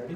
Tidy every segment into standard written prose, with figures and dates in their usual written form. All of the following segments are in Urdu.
Ready?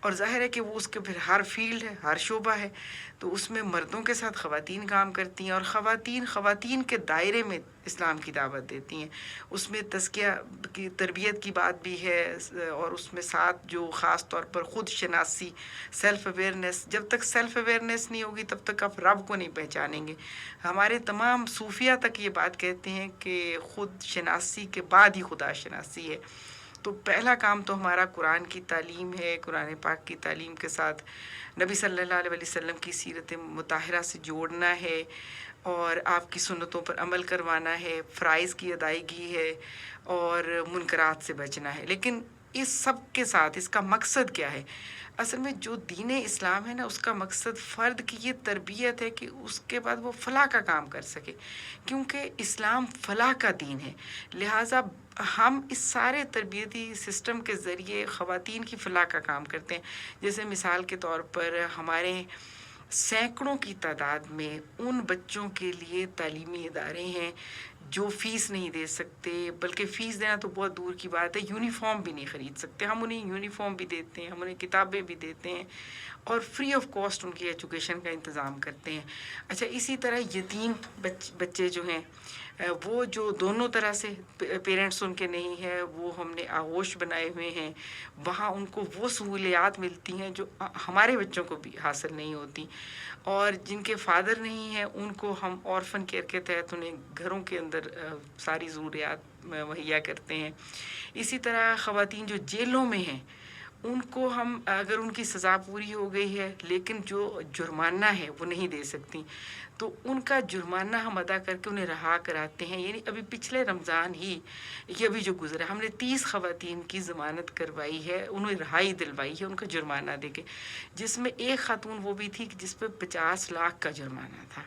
اور ظاہر ہے کہ وہ اس کے پھر ہر فیلڈ ہے، ہر شعبہ ہے، تو اس میں مردوں کے ساتھ خواتین کام کرتی ہیں، اور خواتین کے دائرے میں اسلام کی دعوت دیتی ہیں. اس میں تزکیہ کی تربیت کی بات بھی ہے، اور اس میں ساتھ جو خاص طور پر خود شناسی، سیلف اویئرنیس. جب تک سیلف اویئرنیس نہیں ہوگی تب تک آپ رب کو نہیں پہچانیں گے. ہمارے تمام صوفیہ تک یہ بات کہتے ہیں کہ خود شناسی کے بعد ہی خدا شناسی ہے. تو پہلا کام تو ہمارا قرآن کی تعلیم ہے، قرآن پاک کی تعلیم کے ساتھ نبی صلی اللہ علیہ وسلم کی سیرت مطہرہ سے جوڑنا ہے، اور آپ کی سنتوں پر عمل کروانا ہے، فرائض کی ادائیگی ہے، اور منکرات سے بچنا ہے. لیکن اس سب کے ساتھ اس کا مقصد کیا ہے؟ اصل میں جو دین اسلام ہے نا، اس کا مقصد فرد کی یہ تربیت ہے کہ اس کے بعد وہ فلاح کا کام کر سکے، کیونکہ اسلام فلاح کا دین ہے. لہٰذا ہم اس سارے تربیتی سسٹم کے ذریعے خواتین کی فلاح کا کام کرتے ہیں. جیسے مثال کے طور پر ہمارے سینکڑوں کی تعداد میں ان بچوں کے لیے تعلیمی ادارے ہیں جو فیس نہیں دے سکتے، بلکہ فیس دینا تو بہت دور کی بات ہے، یونیفارم بھی نہیں خرید سکتے. ہم انہیں یونیفارم بھی دیتے ہیں، ہم انہیں کتابیں بھی دیتے ہیں، اور فری آف کاسٹ ان کی ایجوکیشن کا انتظام کرتے ہیں. اچھا، اسی طرح یتیم بچے جو ہیں، وہ جو دونوں طرح سے پیرنٹس ان کے نہیں ہیں، وہ ہم نے آغوش بنائے ہوئے ہیں. وہاں ان کو وہ سہولیات ملتی ہیں جو ہمارے بچوں کو بھی حاصل نہیں ہوتی. اور جن کے فادر نہیں ہیں ان کو ہم آرفن کیئر کے تحت انہیں گھروں کے اندر ساری ضروریات مہیا کرتے ہیں. اسی طرح خواتین جو جیلوں میں ہیں، ان کو ہم، اگر ان کی سزا پوری ہو گئی ہے لیکن جو جرمانہ ہے وہ نہیں دے سکتی، تو ان کا جرمانہ ہم ادا کر کے انہیں رہا کراتے ہیں. یعنی ابھی پچھلے رمضان ہی یہ ابھی جو گزرا، ہم نے 30 خواتین کی ضمانت کروائی ہے، انہیں رہائی دلوائی ہے ان کا جرمانہ دے کے، جس میں ایک خاتون وہ بھی تھی جس پہ 50 لاکھ کا جرمانہ تھا.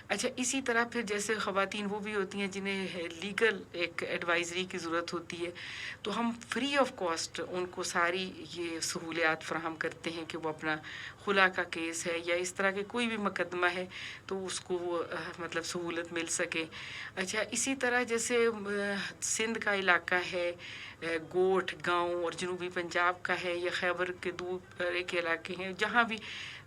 اچھا، اسی طرح پھر جیسے خواتین وہ بھی ہوتی ہیں جنہیں لیگل ایک ایڈوائزری کی ضرورت ہوتی ہے، تو ہم فری آف کاسٹ ان کو ساری یہ سہولیات فراہم کرتے ہیں کہ وہ اپنا خلا کا کیس ہے یا اس طرح کے کوئی بھی مقدمہ ہے تو اس کو وہ مطلب سہولت مل سکے. اچھا، اسی طرح جیسے سندھ کا علاقہ ہے، گوٹھ گاؤں، اور جنوبی پنجاب کا ہے، یا خیبر کے دور کے علاقے ہیں جہاں بھی،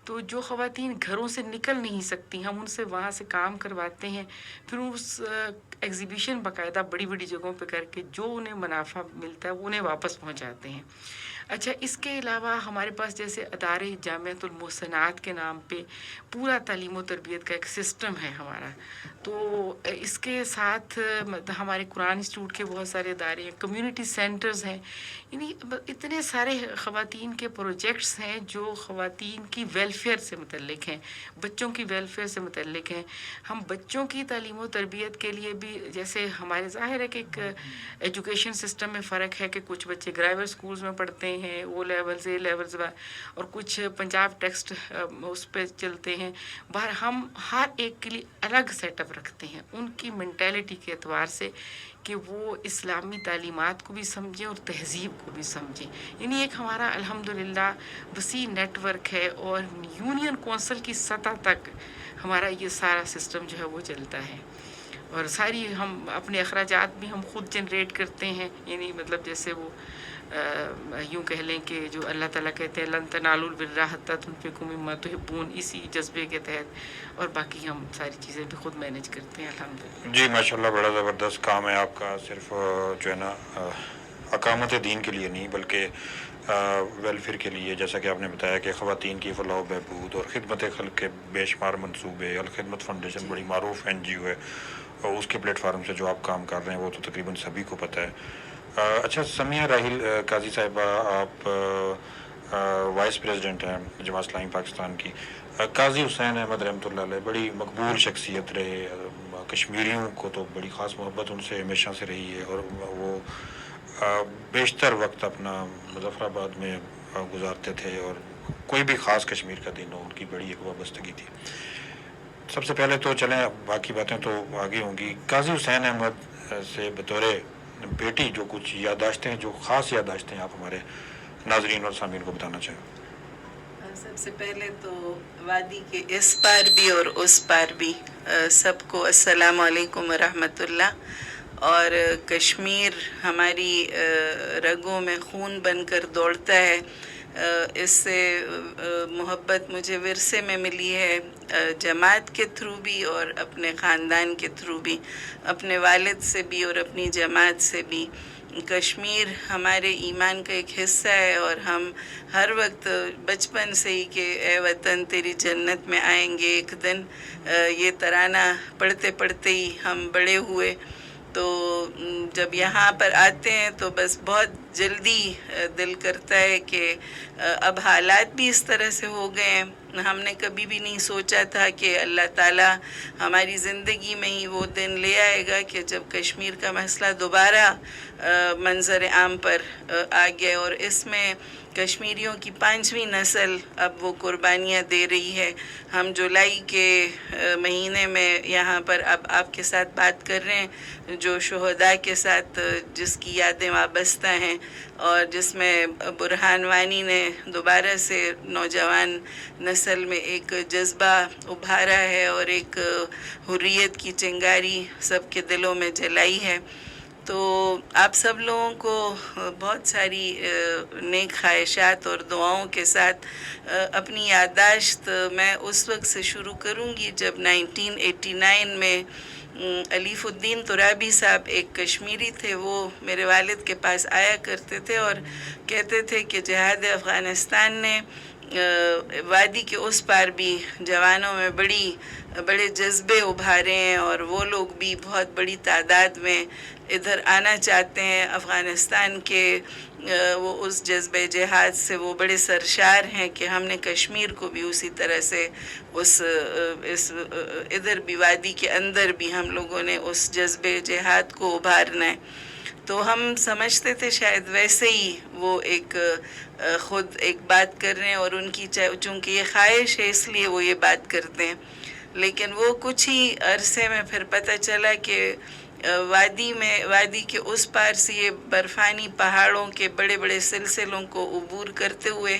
تو جو خواتین گھروں سے نکل نہیں سکتی ہم ان سے وہاں سے کام کرواتے ہیں، پھر اس ایگزیبیشن باقاعدہ بڑی بڑی جگہوں پہ کر کے جو انہیں منافع ملتا ہے وہ انہیں واپس پہنچاتے ہیں. اچھا، اس کے علاوہ ہمارے پاس جیسے ادارے جامعۃ المحسنات کے نام پہ پورا تعلیم و تربیت کا ایک سسٹم ہے ہمارا. تو اس کے ساتھ ہمارے قرآن انسٹیٹیوٹ کے بہت سارے ادارے ہیں، کمیونٹی سینٹرز ہیں. یعنی اتنے سارے خواتین کے پروجیکٹس ہیں جو خواتین کی ویلفیئر سے متعلق ہیں، بچوں کی ویلفیئر سے متعلق ہیں. ہم بچوں کی تعلیم و تربیت کے لیے بھی، جیسے ہمارے ظاہر ہے کہ ایک ایجوکیشن سسٹم میں فرق ہے کہ کچھ بچے گرائیور اسکولز میں پڑھتے ہیں، او لیولز، اے لیولز، اور کچھ پنجاب ٹیکسٹ اس پہ چلتے ہیں. باہر ہم ہر ایک کے لیے الگ سیٹ اپ رکھتے ہیں ان کی مینٹیلٹی کے اعتبار سے کہ وہ اسلامی تعلیمات کو بھی سمجھیں اور تہذیب کو بھی سمجھیں. یعنی ایک ہمارا الحمدللہ وسیع نیٹ ورک ہے، اور یونین کونسل کی سطح تک ہمارا یہ سارا سسٹم جو ہے وہ چلتا ہے. اور ساری ہم اپنے اخراجات بھی ہم خود جنریٹ کرتے ہیں. یعنی مطلب جیسے وہ یوں کہہ لیں کہ جو اللہ تعالیٰ کہتے ہیں لن تنالوا البر حتی تنفقوا مما تحبون، اسی جذبے کے تحت، اور باقی ہم ساری چیزیں بھی خود مینیج کرتے ہیں الحمدللہ. جی ماشاءاللہ، بڑا زبردست کام ہے آپ کا. صرف جو ہے نا اقامت دین کے لیے نہیں بلکہ ویلفیئر کے لیے، جیسا کہ آپ نے بتایا کہ خواتین کی فلاح و بہبود اور خدمت خلق کے بے شمار منصوبے. الخدمت فاؤنڈیشن بڑی معروف این جی او ہے، اور اس کے پلیٹ فارم سے جو آپ کام کر رہے ہیں وہ تو تقریباً سبھی کو پتہ ہے. اچھا، سمیہ راحیل قاضی صاحبہ، آپ وائس پریزیڈنٹ ہیں جماعت اسلامی پاکستان کی. قاضی حسین احمد رحمۃ اللہ علیہ بڑی مقبول شخصیت رہے. کشمیریوں کو تو بڑی خاص محبت ان سے ہمیشہ سے رہی ہے، اور وہ بیشتر وقت اپنا مظفر آباد میں گزارتے تھے، اور کوئی بھی خاص کشمیر کا دن ہو ان کی بڑی ایک وابستگی تھی. سب سے پہلے تو چلیں، باقی باتیں تو آگے ہوں گی. قاضی حسین احمد سے بطور بیٹی جو کچھ یادداشتیں ہیں، جو خاص یادداشتیں آپ ہمارے ناظرین اور سامعین کو بتانا چاہیں. سب سے پہلے تو وادی کے اس پار بھی اور اس پار بھی سب کو السلام علیکم ورحمۃ اللہ. اور کشمیر ہماری رگوں میں خون بن کر دوڑتا ہے. اس سے محبت مجھے ورثے میں ملی ہے، جماعت کے تھرو بھی اور اپنے خاندان کے تھرو بھی، اپنے والد سے بھی اور اپنی جماعت سے بھی۔ کشمیر ہمارے ایمان کا ایک حصہ ہے، اور ہم ہر وقت بچپن سے ہی کہ اے وطن تیری جنت میں آئیں گے ایک دن، یہ ترانہ پڑھتے پڑھتے ہی ہم بڑے ہوئے۔ تو جب یہاں پر آتے ہیں تو بس بہت جلدی دل کرتا ہے کہ اب حالات بھی اس طرح سے ہو گئے ہیں، ہم نے کبھی بھی نہیں سوچا تھا کہ اللہ تعالیٰ ہماری زندگی میں ہی وہ دن لے آئے گا کہ جب کشمیر کا مسئلہ دوبارہ منظر عام پر آ گیا، اور اس میں کشمیریوں کی 5ویں نسل اب وہ قربانیاں دے رہی ہے۔ ہم جولائی کے مہینے میں یہاں پر اب آپ کے ساتھ بات کر رہے ہیں جو شہداء کے ساتھ جس کی یادیں وابستہ ہیں، اور جس میں برہان وانی نے دوبارہ سے نوجوان نسل میں ایک جذبہ ابھارا ہے اور ایک حریت کی چنگاری سب کے دلوں میں جلائی ہے۔ تو آپ سب لوگوں کو بہت ساری نیک خواہشات اور دعاؤں کے ساتھ اپنی یادداشت میں اس وقت سے شروع کروں گی جب 1989 میں علیف الدین ترابی صاحب ایک کشمیری تھے، وہ میرے والد کے پاس آیا کرتے تھے اور کہتے تھے کہ جہاد افغانستان نے وادی کے اس پار بھی جوانوں میں بڑے جذبے ابھارے ہیں، اور وہ لوگ بھی بہت بڑی تعداد میں ادھر آنا چاہتے ہیں افغانستان کے۔ وہ اس جذبہ جہاد سے وہ بڑے سرشار ہیں کہ ہم نے کشمیر کو بھی اسی طرح سے اس ادھر بھی وادی کے اندر بھی ہم لوگوں نے اس جذبہ جہاد کو ابھارنا ہے۔ تو ہم سمجھتے تھے شاید ویسے ہی وہ خود ایک بات کر رہے ہیں، اور ان کی چونکہ یہ خواہش ہے اس لیے وہ یہ بات کرتے ہیں۔ لیکن وہ کچھ ہی عرصے میں پھر پتہ چلا کہ وادی کے اس پار سے یہ برفانی پہاڑوں کے بڑے بڑے سلسلوں کو عبور کرتے ہوئے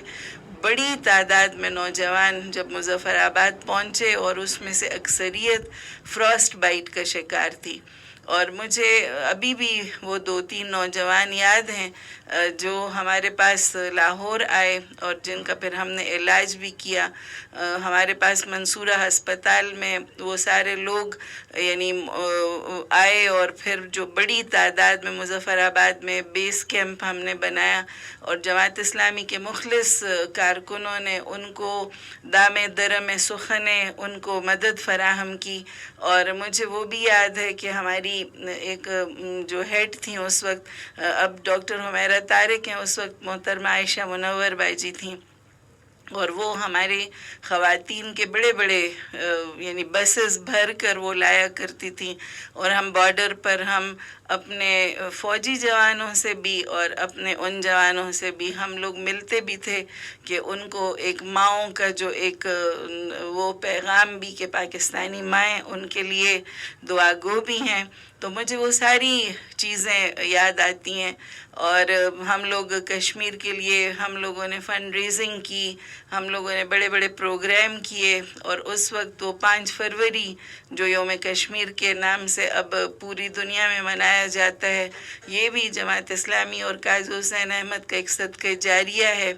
بڑی تعداد میں نوجوان جب مظفر آباد پہنچے، اور اس میں سے اکثریت فراسٹ بائٹ کا شکار تھی۔ اور مجھے ابھی بھی وہ 2-3 نوجوان یاد ہیں جو ہمارے پاس لاہور آئے اور جن کا پھر ہم نے علاج بھی کیا۔ ہمارے پاس منصورہ ہسپتال میں وہ سارے لوگ یعنی آئے، اور پھر جو بڑی تعداد میں مظفر آباد میں بیس کیمپ ہم نے بنایا، اور جماعت اسلامی کے مخلص کارکنوں نے ان کو دام درم سخن ان کو مدد فراہم کی۔ اور مجھے وہ بھی یاد ہے کہ ہماری ایک جو ہیڈ تھیں اس وقت، اب ڈاکٹر حمیرہ طارق ہیں، اس وقت محترمہ عائشہ منور باجی تھیں، اور وہ ہمارے خواتین کے بڑے یعنی بسز بھر کر وہ لایا کرتی تھیں، اور ہم بارڈر پر ہم اپنے فوجی جوانوں سے بھی اور اپنے ان جوانوں سے بھی ہم لوگ ملتے بھی تھے کہ ان کو ایک ماؤں کا جو ایک وہ پیغام بھی کہ پاکستانی مائیں ان کے لیے دعا گو بھی ہیں۔ تو مجھے وہ ساری چیزیں یاد آتی ہیں، اور ہم لوگ کشمیر کے لیے ہم لوگوں نے فنڈ ریزنگ کی، ہم لوگوں نے بڑے پروگرام کیے، اور اس وقت وہ 5 فروری جو یوم کشمیر کے نام سے اب پوری دنیا میں منایا جاتا ہے، یہ بھی جماعت اسلامی اور قاضی حسین احمد کا ایک صدقہ جاریہ ہے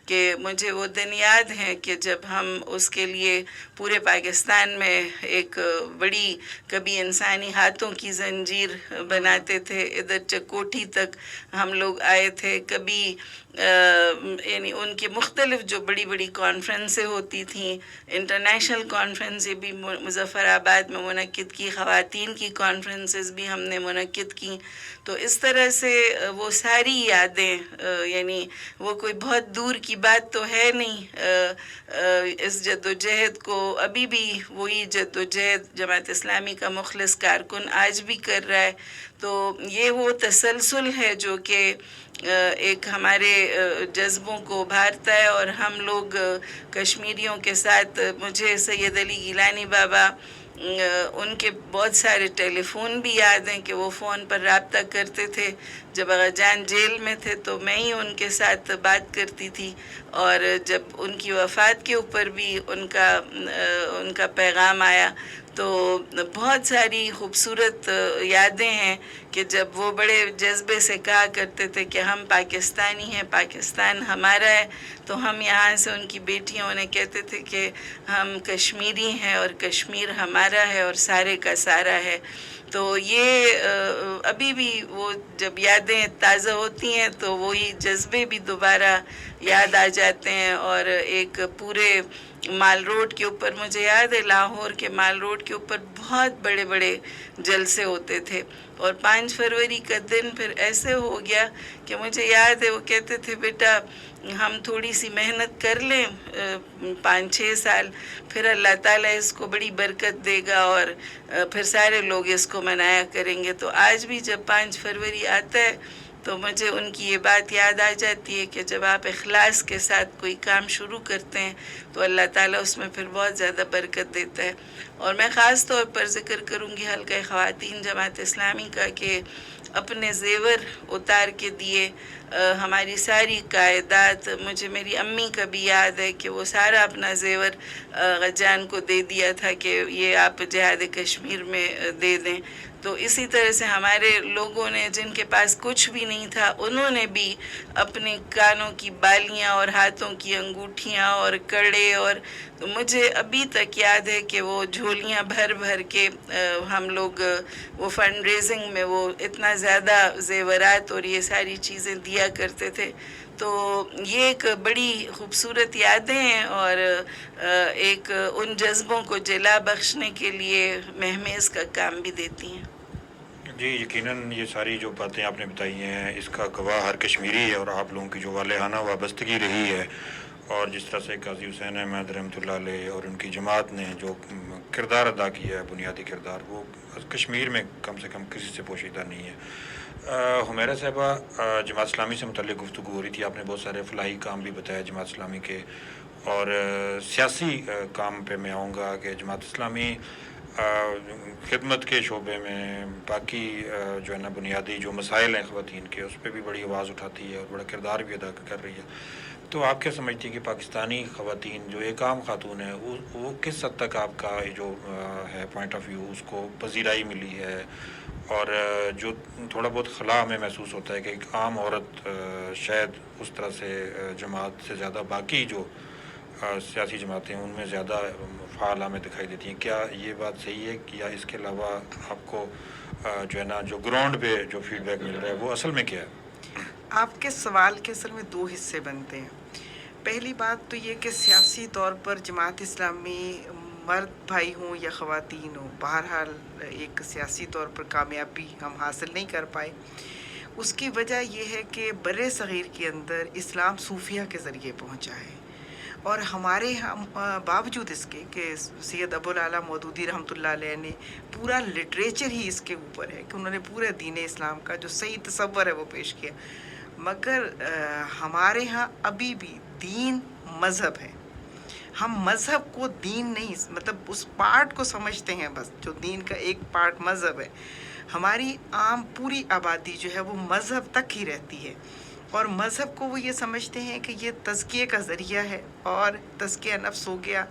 کہ مجھے وہ دن یاد ہیں کہ جب ہم اس کے لیے پورے پاکستان میں ایک بڑی کبھی انسانی ہاتھوں کی زنجیر بناتے تھے، ادھر چکوٹھی تک ہم لوگ آئے تھے، کبھی یعنی ان کی مختلف جو بڑی کانفرنسیں ہوتی تھیں، انٹرنیشنل کانفرنسیں بھی مظفر آباد میں منعقد کی، خواتین کی کانفرنسز بھی ہم نے منعقد کی۔ تو اس طرح سے وہ ساری یادیں یعنی وہ کوئی بہت دور کی بات تو ہے نہیں، اس جد و جہد کو ابھی بھی وہی جد و جہد جماعت اسلامی کا مخلص کارکن آج بھی کر رہا ہے۔ تو یہ وہ تسلسل ہے جو کہ ایک ہمارے جذبوں کو ابھارتا ہے، اور ہم لوگ کشمیریوں کے ساتھ مجھے سید علی گیلانی بابا ان کے بہت سارے ٹیلی فون بھی یاد ہیں کہ وہ فون پر رابطہ کرتے تھے۔ جب آغا جان جیل میں تھے تو میں ہی ان کے ساتھ بات کرتی تھی، اور جب ان کی وفات کے اوپر بھی ان کا پیغام آیا تو بہت ساری خوبصورت یادیں ہیں کہ جب وہ بڑے جذبے سے کہا کرتے تھے کہ ہم پاکستانی ہیں، پاکستان ہمارا ہے، تو ہم یہاں سے ان کی بیٹیاں انہیں کہتے تھے کہ ہم کشمیری ہیں اور کشمیر ہمارا ہے اور سارے کا سارا ہے۔ تو یہ ابھی بھی وہ جب یادیں تازہ ہوتی ہیں تو وہی جذبے بھی دوبارہ یاد آ جاتے ہیں۔ اور ایک پورے مال روڈ کے اوپر، مجھے یاد ہے لاہور کے مال روڈ کے اوپر بہت بڑے بڑے جلسے ہوتے تھے، اور 5 فروری کا دن پھر ایسے ہو گیا کہ مجھے یاد ہے وہ کہتے تھے بیٹا ہم تھوڑی سی محنت کر لیں 5-6 سال، پھر اللہ تعالیٰ اس کو بڑی برکت دے گا اور پھر سارے لوگ اس کو منایا کریں گے۔ تو آج بھی جب 5 فروری آتا ہے تو مجھے ان کی یہ بات یاد آ جاتی ہے کہ جب آپ اخلاص کے ساتھ کوئی کام شروع کرتے ہیں تو اللہ تعالیٰ اس میں پھر بہت زیادہ برکت دیتا ہے۔ اور میں خاص طور پر ذکر کروں گی حلقہ خواتین جماعت اسلامی کا کہ اپنے زیور اتار کے دیے، ہماری ساری قائدات، مجھے میری امی کا بھی یاد ہے کہ وہ سارا اپنا زیور غجان کو دے دیا تھا کہ یہ آپ جہاد کشمیر میں دے دیں۔ تو اسی طرح سے ہمارے لوگوں نے جن کے پاس کچھ بھی نہیں تھا انہوں نے بھی اپنے کانوں کی بالیاں اور ہاتھوں کی انگوٹھیاں اور کڑے، اور تو مجھے ابھی تک یاد ہے کہ وہ جھولیاں بھر بھر کے ہم لوگ وہ فنڈ ریزنگ میں وہ اتنا زیادہ زیورات اور یہ ساری چیزیں دیا کرتے تھے۔ تو یہ ایک بڑی خوبصورت یادیں ہیں اور ایک ان جذبوں کو جلا بخشنے کے لیے مہمیز کا کام بھی دیتی ہیں۔ جی یقیناً یہ ساری جو باتیں آپ نے بتائی ہیں اس کا گواہ ہر کشمیری ہے، اور آپ لوگوں کی جو والہانہ وابستگی رہی ہے، اور جس طرح سے قاضی حسین احمد رحمۃ اللہ علیہ اور ان کی جماعت نے جو کردار ادا کیا ہے، بنیادی کردار، وہ کشمیر میں کم سے کم کسی سے پوشیدہ نہیں ہے۔ حمیرہ صاحبہ، جماعت اسلامی سے متعلق گفتگو ہو رہی تھی، آپ نے بہت سارے فلاحی کام بھی بتایا جماعت اسلامی کے، اور سیاسی کام پہ میں آؤں گا کہ جماعت اسلامی خدمت کے شعبے میں باقی جو ہے نا بنیادی جو مسائل ہیں خواتین کے، اس پہ بھی بڑی آواز اٹھاتی ہے اور بڑا کردار بھی ادا کر رہی ہے۔ تو آپ کیا سمجھتی ہیں کہ پاکستانی خواتین جو ایک عام خاتون ہے وہ کس حد تک آپ کا جو ہے پوائنٹ آف ویو اس کو پذیرائی ملی ہے، اور جو تھوڑا بہت خلا ہمیں محسوس ہوتا ہے کہ ایک عام عورت شاید اس طرح سے جماعت سے زیادہ باقی جو سیاسی جماعتیں ان میں زیادہ فعال ہمیں دکھائی دیتی ہیں، کیا یہ بات صحیح ہے؟ یا اس کے علاوہ آپ کو جو ہے نا جو گراؤنڈ پہ جو فیڈ بیک مل رہا ہے وہ اصل میں کیا ہے؟ آپ کے سوال کے اصل میں 2 حصے بنتے ہیں۔ پہلی بات تو یہ کہ سیاسی طور پر جماعت اسلامی مرد بھائی ہوں یا خواتین ہوں، بہرحال ایک سیاسی طور پر کامیابی ہم حاصل نہیں کر پائے۔ اس کی وجہ یہ ہے کہ بر صغیر کے اندر اسلام صوفیہ کے ذریعے پہنچا ہے، اور ہمارے باوجود اس کے کہ سید ابو الاعلیٰ مودودی رحمۃ اللہ علیہ نے پورا لٹریچر ہی اس کے اوپر ہے کہ انہوں نے پورے دین اسلام کا جو صحیح تصور ہے وہ پیش کیا، مگر ہمارے ہاں ابھی بھی دین مذہب ہے۔ ہم مذہب کو دین نہیں، مطلب اس پارٹ کو سمجھتے ہیں بس، جو دین کا ایک پارٹ مذہب ہے۔ ہماری عام پوری آبادی جو ہے وہ مذہب تک ہی رہتی ہے، اور مذہب کو وہ یہ سمجھتے ہیں کہ یہ تزکیے کا ذریعہ ہے، اور تزکیہ نفس ہو گیا،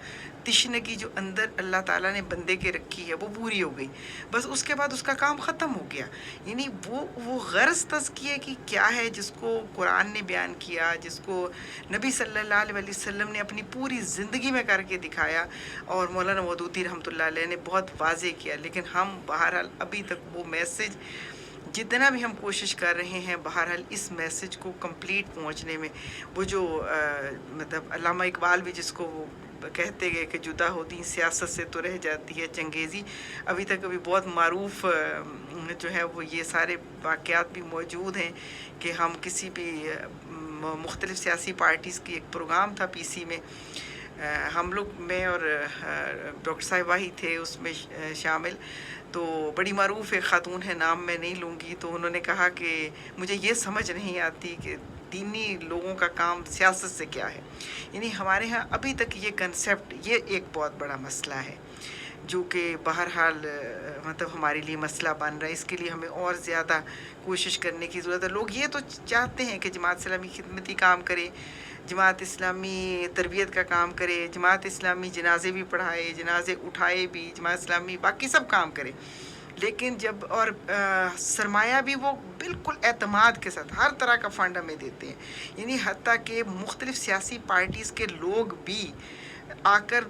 تشنگی جو اندر اللہ تعالیٰ نے بندے کے رکھی ہے وہ پوری ہو گئی، بس اس کے بعد اس کا کام ختم ہو گیا۔ یعنی وہ غرض تزکیے کی کیا ہے جس کو قرآن نے بیان کیا، جس کو نبی صلی اللہ علیہ وسلم نے اپنی پوری زندگی میں کر کے دکھایا، اور مولانا مودودی رحمۃ اللہ علیہ نے بہت واضح کیا، لیکن ہم بہرحال ابھی تک وہ میسج جتنا بھی ہم کوشش کر رہے ہیں، بہرحال اس میسج کو کمپلیٹ پہنچنے میں وہ جو مطلب علامہ اقبال بھی جس کو وہ کہتے گئے کہ جدا ہوتی سیاست سے تو رہ جاتی ہے چنگیزی، ابھی تک ابھی بہت معروف جو ہے وہ یہ سارے واقعات بھی موجود ہیں کہ ہم کسی بھی مختلف سیاسی پارٹیز کی ایک پروگرام تھا پی سی میں، ہم لوگ میں اور ڈاکٹر صاحبہ ہی تھے اس میں شامل، تو بڑی معروف ایک خاتون ہے، نام میں نہیں لوں گی، تو انہوں نے کہا کہ مجھے یہ سمجھ نہیں آتی کہ دینی لوگوں کا کام سیاست سے کیا ہے۔ یعنی ہمارے ہاں ابھی تک یہ کنسیپٹ، یہ ایک بہت بڑا مسئلہ ہے۔ جو کہ بہرحال مطلب ہمارے لیے مسئلہ بن رہا ہے. اس کے لیے ہمیں اور زیادہ کوشش کرنے کی ضرورت ہے. لوگ یہ تو چاہتے ہیں کہ جماعت اسلامی خدمتی کام کرے, جماعت اسلامی تربیت کا کام کرے, جماعت اسلامی جنازے بھی پڑھائے, جنازے اٹھائے بھی, جماعت اسلامی باقی سب کام کرے. لیکن جب اور سرمایہ بھی وہ بالکل اعتماد کے ساتھ ہر طرح کا فنڈ ہمیں دیتے ہیں, یعنی حتیٰ کہ مختلف سیاسی پارٹیز کے لوگ بھی آ کر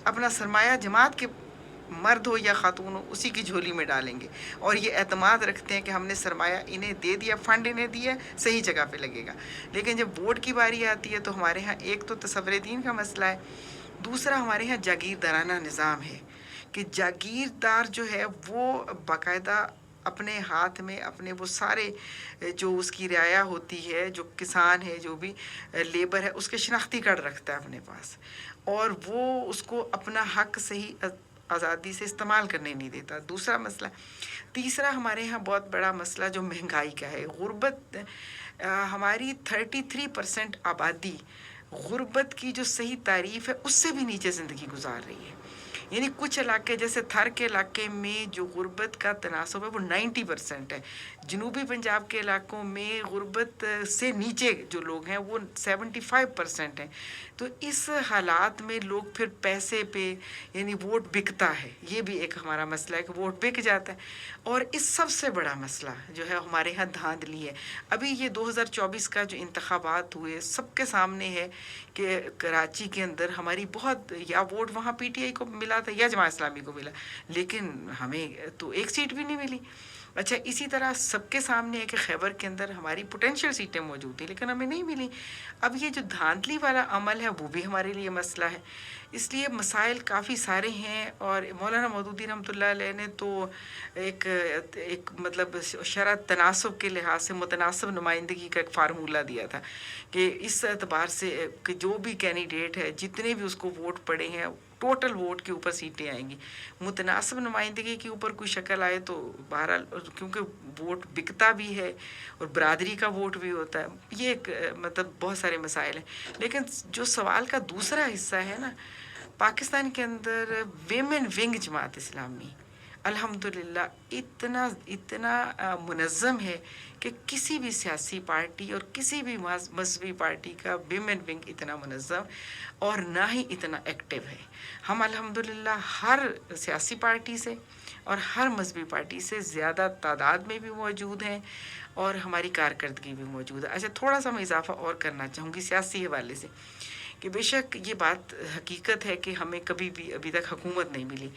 اپنا سرمایہ جماعت کے مرد ہو یا خاتون ہو اسی کی جھولی میں ڈالیں گے, اور یہ اعتماد رکھتے ہیں کہ ہم نے سرمایہ انہیں دے دیا, فنڈ انہیں دیا, صحیح جگہ پہ لگے گا. لیکن جب ووٹ کی باری آتی ہے تو ہمارے ہاں ایک تو تصور دین کا مسئلہ ہے, دوسرا ہمارے ہاں جاگیردارانہ نظام ہے کہ جاگیردار جو ہے وہ باقاعدہ اپنے ہاتھ میں اپنے وہ سارے جو اس کی رعایا ہوتی ہے, جو کسان ہے, جو بھی لیبر ہے, اس کے شناختی کارڈ رکھتا ہے اپنے پاس, اور وہ اس کو اپنا حق صحیح آزادی سے استعمال کرنے نہیں دیتا. دوسرا مسئلہ. تیسرا ہمارے یہاں بہت بڑا مسئلہ جو مہنگائی کا ہے, غربت. ہماری 33% آبادی غربت کی جو صحیح تعریف ہے اس سے بھی نیچے زندگی گزار رہی ہے. یعنی کچھ علاقے جیسے تھر کے علاقے میں جو غربت کا تناسب ہے وہ 90% ہے. جنوبی پنجاب کے علاقوں میں غربت سے نیچے جو لوگ ہیں وہ 75% ہیں. تو اس حالات میں لوگ پھر پیسے پہ یعنی ووٹ بکتا ہے, یہ بھی ایک ہمارا مسئلہ ہے کہ ووٹ بک جاتا ہے. اور اس سب سے بڑا مسئلہ جو ہے ہمارے ہاں دھاندلی ہے. ابھی یہ 2024 کا جو انتخابات ہوئے سب کے سامنے ہے کہ کراچی کے اندر ہماری بہت یا ووٹ وہاں پی ٹی آئی کو ملا تھا یا جماعت اسلامی کو ملا, لیکن ہمیں تو ایک سیٹ بھی نہیں ملی. اچھا, اسی طرح سب کے سامنے ہے کہ خیبر کے اندر ہماری پوٹینشیل سیٹیں موجود تھیں لیکن ہمیں نہیں ملی. اب یہ جو دھاندلی والا عمل ہے وہ بھی ہمارے لیے مسئلہ ہے. اس لیے مسائل کافی سارے ہیں, اور مولانا مودودی رحمۃ اللہ علیہ نے تو ایک مطلب شرع تناسب کے لحاظ سے متناسب نمائندگی کا ایک فارمولہ دیا تھا کہ اس اعتبار سے کہ جو بھی کینڈیڈیٹ ہے جتنے بھی اس کو ووٹ پڑے ہیں ٹوٹل ووٹ کے اوپر سیٹیں آئیں گی. متناسب نمائندگی کے اوپر کوئی شکل آئے تو بہرحال کیونکہ ووٹ بکتا بھی ہے اور برادری کا ووٹ بھی ہوتا ہے, یہ ایک مطلب بہت سارے مسائل ہیں. لیکن جو سوال کا دوسرا حصہ ہے نا, پاکستان کے اندر ویمن ونگ جماعت اسلامی الحمدللہ اتنا منظم ہے کہ کسی بھی سیاسی پارٹی اور کسی بھی مذہبی پارٹی کا ویمن ونگ اتنا منظم اور نہ ہی اتنا ایکٹیو ہے. ہم الحمدللہ ہر سیاسی پارٹی سے اور ہر مذہبی پارٹی سے زیادہ تعداد میں بھی موجود ہیں اور ہماری کارکردگی بھی موجود ہے. اچھا, تھوڑا سا میں اضافہ اور کرنا چاہوں گی سیاسی حوالے سے کہ بے شک یہ بات حقیقت ہے کہ ہمیں کبھی بھی ابھی تک حکومت نہیں ملی,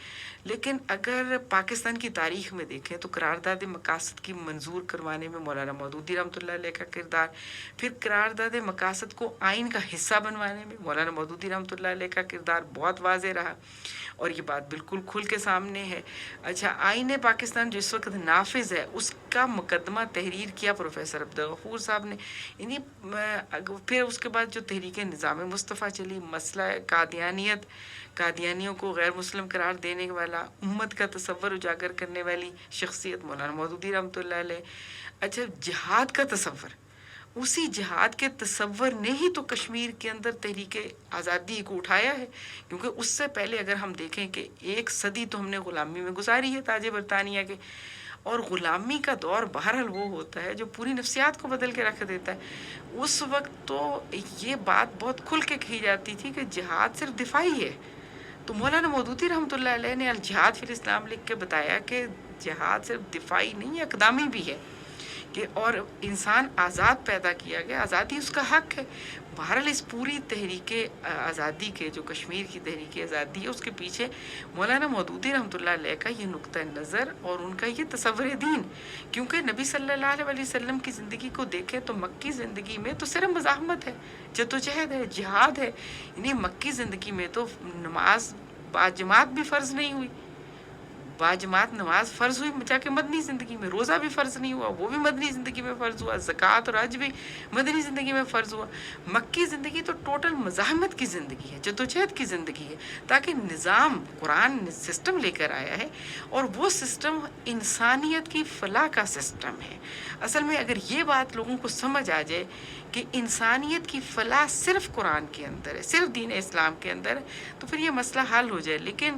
لیکن اگر پاکستان کی تاریخ میں دیکھیں تو قرارداد مقاصد کی منظور کروانے میں مولانا مودودی رحمۃ اللہ علیہ کا کردار, پھر قرارداد مقاصد کو آئین کا حصہ بنوانے میں مولانا مودودی رحمۃ اللہ علیہ کا کردار بہت واضح رہا, اور یہ بات بالکل کھل کے سامنے ہے. اچھا, آئین پاکستان جو اس وقت نافذ ہے اس کا مقدمہ تحریر کیا پروفیسر عبدالغفور صاحب نے. یعنی پھر اس کے بعد جو تحریک نظام مصطفیٰ چلی, مسئلہ قادیانیوں کو غیر مسلم قرار دینے والا, امت کا تصور اجاگر کرنے والی شخصیت مولانا مودودی رحمۃ اللہ علیہ. اچھا, جہاد کا تصور, اسی جہاد کے تصور نے ہی تو کشمیر کے اندر تحریک آزادی کو اٹھایا ہے, کیونکہ اس سے پہلے اگر ہم دیکھیں کہ 1 صدی تو ہم نے غلامی میں گزاری ہے تاج برطانیہ کے, اور غلامی کا دور بہرحال وہ ہوتا ہے جو پوری نفسیات کو بدل کے رکھ دیتا ہے. اس وقت تو یہ بات بہت کھل کے کہی جاتی تھی کہ جہاد صرف دفاعی ہے, تو مولانا مودودی رحمۃ اللہ علیہ نے الجہاد فی الاسلام لکھ کے بتایا کہ جہاد صرف دفاعی نہیں, اقدامی بھی ہے, کہ اور انسان آزاد پیدا کیا گیا, آزادی اس کا حق ہے. بہرحال اس پوری تحریک آزادی کے جو کشمیر کی تحریک آزادی ہے اس کے پیچھے مولانا مودودی رحمۃ اللہ علیہ کا یہ نقطہ نظر اور ان کا یہ تصور دین, کیونکہ نبی صلی اللہ علیہ وسلم کی زندگی کو دیکھیں تو مکی زندگی میں تو صرف مزاحمت ہے, جدوجہد ہے, جہاد ہے. یعنی مکی زندگی میں تو نماز باجماعت بھی فرض نہیں ہوئی, باجماعت نماز فرض ہوئی جا کے مدنی زندگی میں, روزہ بھی فرض نہیں ہوا وہ بھی مدنی زندگی میں فرض ہوا, زکوٰۃ اور حج بھی مدنی زندگی میں فرض ہوا. مکی زندگی تو ٹوٹل مزاحمت کی زندگی ہے, جدوجہد کی زندگی ہے, تاکہ نظام قرآن سسٹم لے کر آیا ہے اور وہ سسٹم انسانیت کی فلاح کا سسٹم ہے. اصل میں اگر یہ بات لوگوں کو سمجھ آ جائے کہ انسانیت کی فلاح صرف قرآن کے اندر ہے, صرف دین اسلام کے اندر ہے, تو پھر یہ مسئلہ حل ہو جائے. لیکن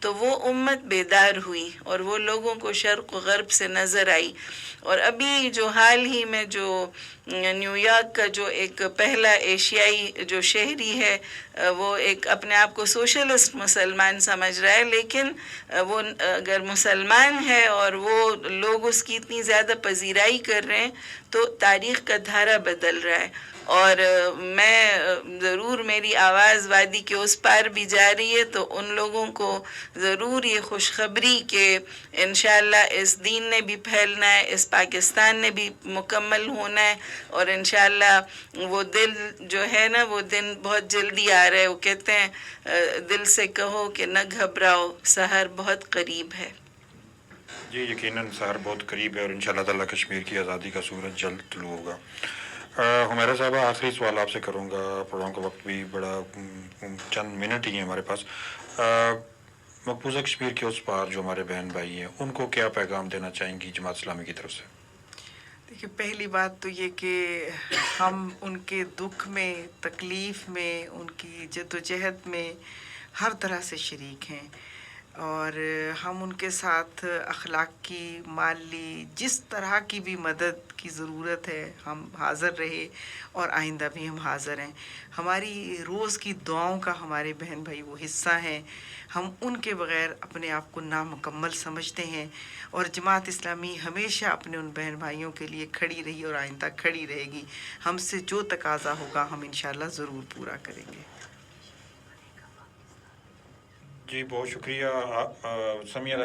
تو وہ امت بیدار ہوئی اور وہ لوگوں کو شرق و غرب سے نظر آئی. اور ابھی جو حال ہی میں جو نیو یارک کا جو ایک پہلا ایشیائی جو شہری ہے وہ ایک اپنے آپ کو سوشلسٹ مسلمان سمجھ رہا ہے، لیکن وہ اگر مسلمان ہے اور وہ لوگ اس کی اتنی زیادہ پذیرائی کر رہے ہیں تو تاریخ کا دھارا بدل رہا ہے. اور میں ضرور، میری آواز وادی کے اس پار بھی جا رہی ہے، تو ان لوگوں کو ضرور یہ خوشخبری کہ انشاءاللہ اس دین نے بھی پھیلنا ہے، اس پاکستان نے بھی مکمل ہونا ہے، اور انشاءاللہ وہ دل جو ہے نا، وہ دن بہت جلدی آ رہا ہے. وہ کہتے ہیں دل سے کہو کہ نہ گھبراؤ، سحر بہت قریب ہے. جی یقیناً سحر بہت قریب ہے اور انشاءاللہ تعالیٰ کشمیر کی آزادی کا سورج جلد طلوع ہوگا. حمیرہ صاحبہ، آخری سوال آپ سے کروں گا، پروگرام کا وقت بھی بڑا چند منٹ ہی ہیں ہمارے پاس. مقبوضہ کشمیر کے اس پار جو ہمارے بہن بھائی ہیں، ان کو کیا پیغام دینا چاہیں گی جماعت اسلامی کی طرف سے؟ دیکھیے، پہلی بات تو یہ کہ ہم ان کے دکھ میں، تکلیف میں، ان کی جدوجہد میں ہر طرح سے شریک ہیں، اور ہم ان کے ساتھ اخلاقی، مالی، جس طرح کی بھی مدد کی ضرورت ہے ہم حاضر رہے اور آئندہ بھی ہم حاضر ہیں. ہماری روز کی دعاؤں کا ہمارے بہن بھائی وہ حصہ ہیں. ہم ان کے بغیر اپنے آپ کو نامکمل سمجھتے ہیں، اور جماعت اسلامی ہمیشہ اپنے ان بہن بھائیوں کے لیے کھڑی رہی اور آئندہ کھڑی رہے گی. ہم سے جو تقاضا ہوگا ہم انشاءاللہ ضرور پورا کریں گے. جی بہت شکریہ. سمیہ